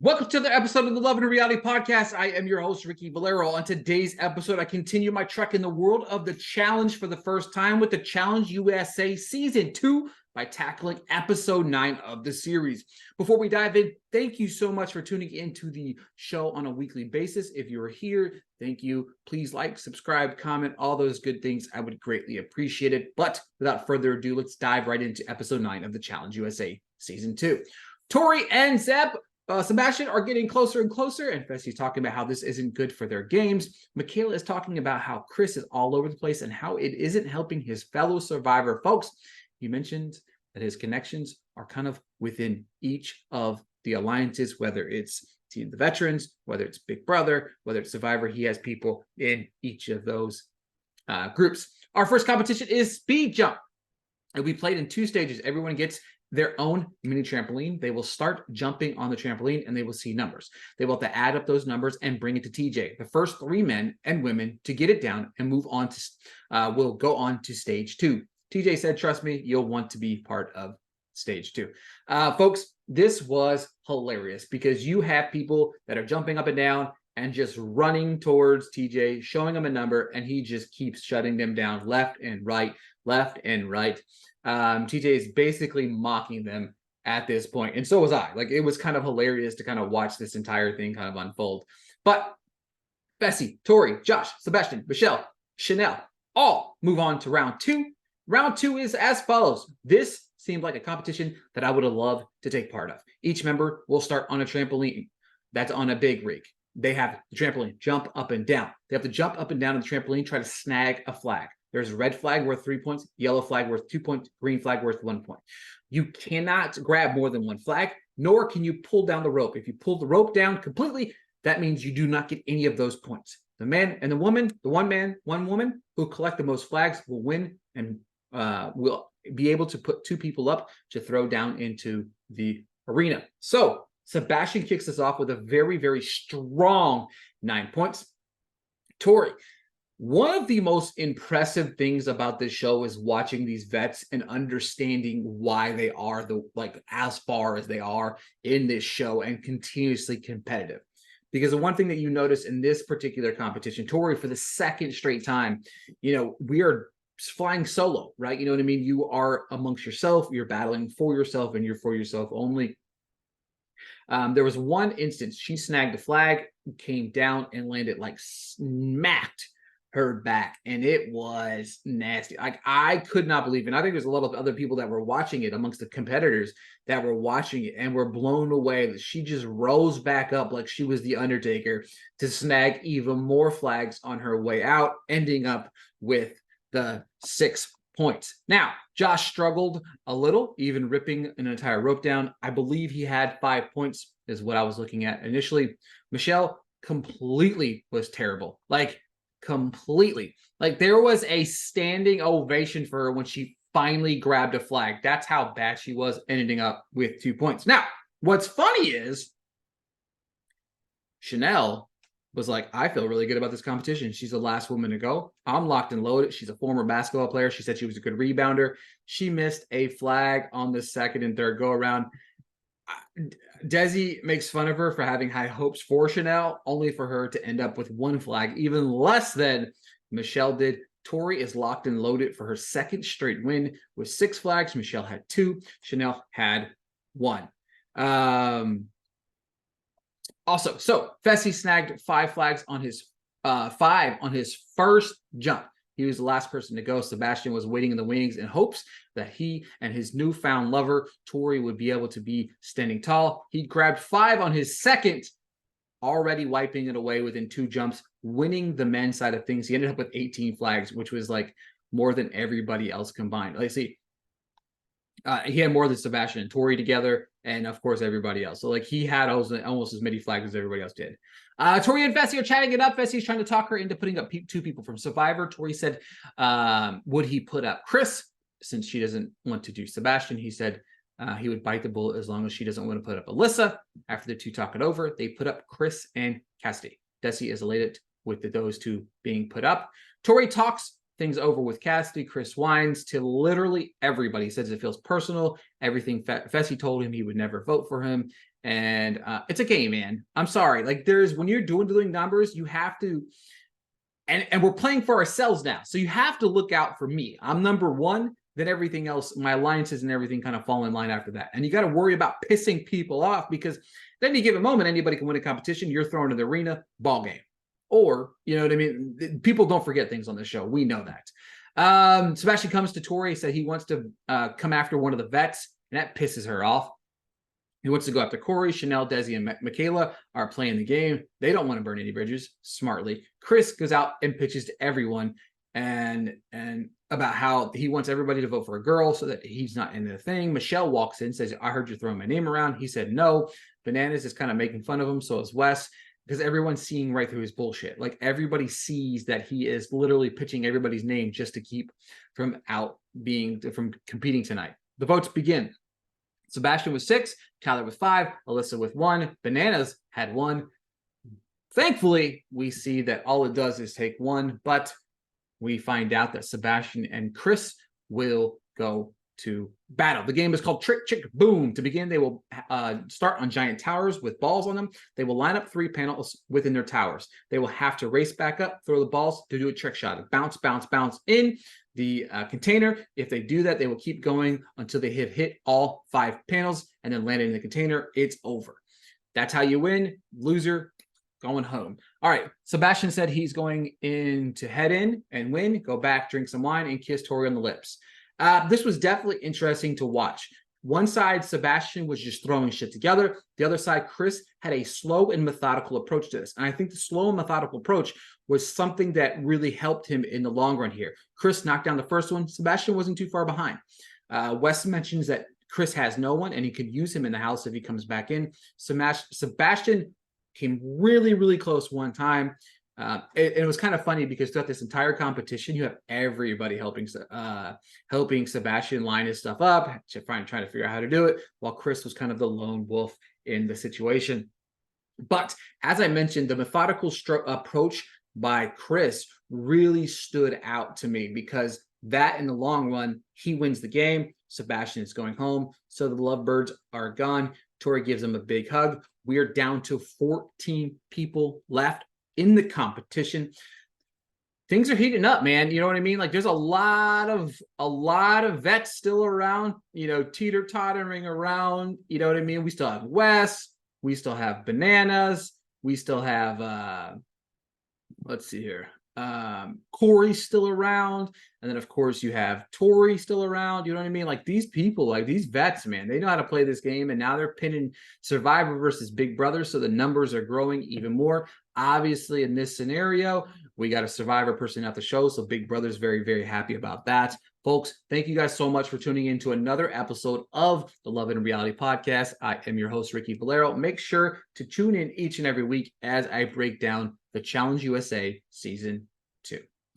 Welcome to another episode of the Love and Reality Podcast. I am your host, Ricky Valero. On today's episode, I continue my trek in the world of the challenge for the first time with the Challenge USA Season 2 by tackling episode 9 of the series. Before we dive in, thank you so much for tuning into the show on a weekly basis. If you're here, thank you. Please like, subscribe, comment, all those good things. I would greatly appreciate it. But without further ado, let's dive right into episode 9 of the Challenge USA Season 2. Tori and Sebastian are getting closer and closer, and Fessy's talking about how this isn't good for their games. Michaela is talking about how Chris is all over the place and how it isn't helping his fellow survivor folks. He mentioned that his connections are kind of within each of the alliances, whether it's Team the Veterans, whether it's Big Brother, whether it's Survivor. He has people in each of those groups. Our first competition is speed jump. It'll be played in 2 stages. Everyone gets their own mini trampoline. They will start jumping on the trampoline and they will see numbers. They will have to add up those numbers and bring it to TJ. The first 3 men and women to get it down and move on to will go on to stage 2. TJ said, trust me, you'll want to be part of stage 2. Folks, this was hilarious because you have people that are jumping up and down and just running towards TJ, showing him a number, and he just keeps shutting them down left and right, left and right. TJ is basically mocking them at this point, and so was I. Like, it was kind of hilarious to kind of watch this entire thing kind of unfold. But Fessy, Tori, Josh, Sebastian, Michelle, Chanel all move on to round 2. Round 2 is as follows. This seemed like a competition that I would have loved to take part of. Each member will start on a trampoline that's on a big rig. They have the trampoline jump up and down. They have to jump up and down on the trampoline, try to snag a flag. There's a red flag worth 3 points, yellow flag worth 2 points, green flag worth 1 point. You cannot grab more than 1 flag, nor can you pull down the rope. If you pull the rope down completely, that means you do not get any of those points. The man and the woman, the one man, one woman who collect the most flags will win and will be able to put 2 people up to throw down into the arena. So Sebastian kicks us off with a very, very strong 9 points. Tori, one of the most impressive things about this show is watching these vets and understanding why they are as far as they are in this show and continuously competitive. Because the one thing that you notice in this particular competition, Tori, for the 2nd straight time, we are flying solo, right? You know what I mean? You are amongst yourself, you're battling for yourself, and you're for yourself only. There was one instance, she snagged a flag, came down and landed smacked her back, and it was nasty. I could not believe it. And I think there's a lot of other people that were watching it amongst the competitors that were watching it and were blown away that she just rose back up like she was the Undertaker to snag even more flags on her way out, ending up with the 6 points. Now, Josh struggled a little, even ripping an entire rope down. I believe he had 5 points is what I was looking at initially. Michelle completely was terrible. Completely. There was a standing ovation for her when she finally grabbed a flag. That's how bad she was, ending up with 2 points. Now, what's funny is Chanel was like, I feel really good about this competition. She's the last woman to go. I'm locked and loaded. She's a former basketball player. She said she was a good rebounder. She missed a flag on the 2nd and 3rd go around. Desi makes fun of her for having high hopes for Chanel, only for her to end up with 1 flag, even less than Michelle did. Tori is locked and loaded for her 2nd straight win with 6 flags. Michelle had 2. Chanel had 1. Also, so Fessy snagged 5 flags on his 5 on his first jump. He was the last person to go. Sebastian was waiting in the wings in hopes that he and his newfound lover, Tori, would be able to be standing tall. He grabbed 5 on his 2nd, already wiping it away within 2 jumps, winning the men's side of things. He ended up with 18 flags, which was more than everybody else combined. Let's see. He had more than Sebastian and Tori together, and of course everybody else. So he had almost as many flags as everybody else did. Tori and Fessy are chatting it up. Fessy's trying to talk her into putting up 2 people from Survivor. Tori said, would he put up Chris since she doesn't want to do Sebastian? He said he would bite the bullet as long as she doesn't want to put up Alyssa. After the 2 talk it over, they put up Chris and Cassidy. Desi is elated with those 2 being put up. Tori talks things over with Cassidy, Chris whines to literally everybody. He says it feels personal. Everything Fessy told him he would never vote for him. And it's a game, man. I'm sorry. Like when you're doing numbers, you have to, and we're playing for ourselves now. So you have to look out for me. I'm number one. Then everything else, my alliances and everything kind of fall in line after that. And you got to worry about pissing people off, because at any given moment, anybody can win a competition. You're thrown in the arena, ball game. Or, you know what I mean? People don't forget things on the show. We know that. Sebastian comes to Tori, said he wants to come after one of the vets, and that pisses her off. He wants to go after Corey. Chanel, Desi, and Michaela are playing the game. They don't want to burn any bridges, smartly. Chris goes out and pitches to everyone and about how he wants everybody to vote for a girl so that he's not in the thing. Michelle walks in, says, I heard you throwing my name around. He said no. Bananas is kind of making fun of him. So is Wes, because everyone's seeing right through his bullshit. Like everybody sees that he is literally pitching everybody's name just to keep from competing tonight. The votes begin. Sebastian with 6, Tyler with 5, Alyssa with 1, Bananas had 1. Thankfully, we see that all it does is take 1, but we find out that Sebastian and Chris will go to battle. The game is called Trick, Chick, Boom. To begin, they will start on giant towers with balls on them. They will line up 3 panels within their towers. They will have to race back up, throw the balls to do a trick shot. Bounce, bounce, bounce in the container. If they do that, they will keep going until they have hit all 5 panels and then land in the container. It's over. That's how you win. Loser, going home. All right. Sebastian said he's going in to head in and win, go back, drink some wine, and kiss Tori on the lips. This was definitely interesting to watch. One side, Sebastian was just throwing shit together. The other side, Chris had a slow and methodical approach to this. And I think the slow and methodical approach was something that really helped him in the long run here. Chris knocked down the first one. Sebastian wasn't too far behind. Wes mentions that Chris has no one and he could use him in the house if he comes back in. Sebastian came really, really close one time. It was kind of funny because throughout this entire competition, you have everybody helping Sebastian line his stuff up, trying to figure out how to do it, while Chris was kind of the lone wolf in the situation. But as I mentioned, the methodical approach by Chris really stood out to me, because that in the long run, he wins the game. Sebastian is going home. So the lovebirds are gone. Tori gives him a big hug. We are down to 14 people left in the competition. Things are heating up, man. You know what I mean? Like there's a lot of vets still around, teeter-tottering around. You know what I mean? We still have Wes. We still have Bananas. We still have, let's see here. Corey's still around. And then, of course, you have Tori still around. You know what I mean? Like these people, like these vets, man, they know how to play this game. And now they're pinning Survivor versus Big Brother. So the numbers are growing even more. Obviously, in this scenario, we got a Survivor person at the show. So Big Brother's very, very happy about that. Folks, thank you guys so much for tuning in to another episode of the Love and Reality Podcast. I am your host, Ricky Valero. Make sure to tune in each and every week as I break down the Challenge USA Season 2.